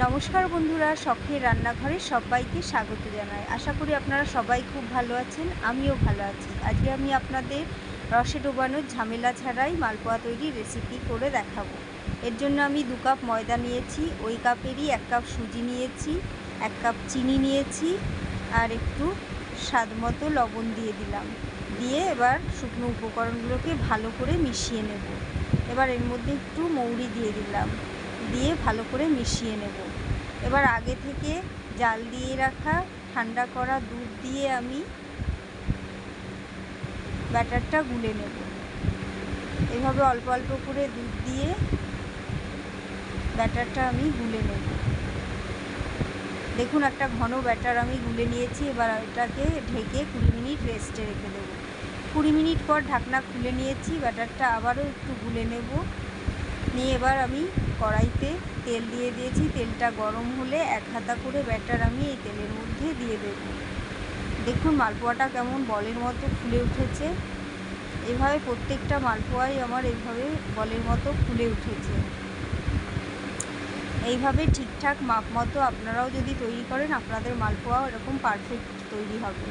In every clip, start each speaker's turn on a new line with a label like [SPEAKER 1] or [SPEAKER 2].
[SPEAKER 1] নমস্কার বন্ধুরা, শখের রান্নাঘরে সবাইকে স্বাগত জানাই। আশা করি আপনারা সবাই খুব ভালো আছেন, আমিও ভালো আছি। আজকে আমি আপনাদের রসে ডোবানোর ঝামেলা ছাড়াই মালপোয়া তৈরির রেসিপি করে দেখাবো। এর জন্য আমি 2 কাপ ময়দা নিয়েছি, ওই কাপেরই 1 কাপ সুজি নিয়েছি, 1 কাপ চিনি নিয়েছি, আর একটু স্বাদ মতো লবণ দিয়ে দিলাম। দিয়ে এবার শুকনো উপকরণগুলোকে ভালো করে মিশিয়ে নেব। এবার এর মধ্যে একটু মৌরি দিয়ে দিলাম, দিয়ে ভালো করে মিশিয়ে নেব। এবার আগে থেকে জাল দিয়ে রাখা ঠান্ডা করা দুধ দিয়ে আমি ব্যাটারটা গুলে নেব। এভাবে অল্প অল্প করে দুধ দিয়ে ব্যাটারটা আমি গুলে নেব। দেখুন, একটা ঘন ব্যাটার আমি গুলে নিয়েছি। এবার এটাকে ঢেকে 20 মিনিট রেস্টে রেখে দেবো। 20 মিনিট পর ঢাকনা খুলে নিয়েছি, ব্যাটারটা আবারও একটু গুলে নেব। নিয়ে এবার আমি কড়াইতে তেল দিয়ে দিয়েছি। তেলটা গরম হলে 1 হাতা করে ব্যাটার আমি এই তেলের মধ্যে দিয়ে দেব। দেখুন মালপোয়াটা কেমন বলের মতো ফুলে উঠেছে। এভাবে প্রত্যেকটা মালপোয়াই আমার এইভাবে বলের মতো ফুলে উঠেছে। এইভাবে ঠিকঠাক মাপ মতো আপনারাও যদি তৈরি করেন, আপনাদের মালপোয়াও এরকম পারফেক্ট তৈরি হবে।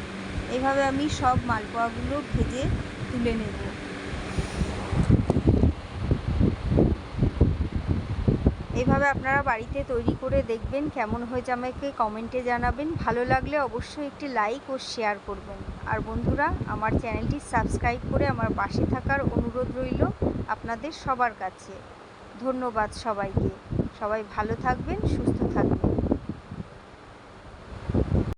[SPEAKER 1] এইভাবে আমি সব মালপোয়াগুলো ভেজে তুলে নেব। এইভাবে আপনারা বাড়িতে তৈরি করে দেখবেন কেমন হয়েছে, আমাকে কমেন্টে জানাবেন। ভালো লাগলে অবশ্যই একটি লাইক ও শেয়ার করবেন। আর বন্ধুরা, আমার চ্যানেলটি সাবস্ক্রাইব করে আমার পাশে থাকার অনুরোধ রইল আপনাদের সবার কাছে। ধন্যবাদ সবাইকে। সবাই ভালো থাকবেন, সুস্থ থাকবেন।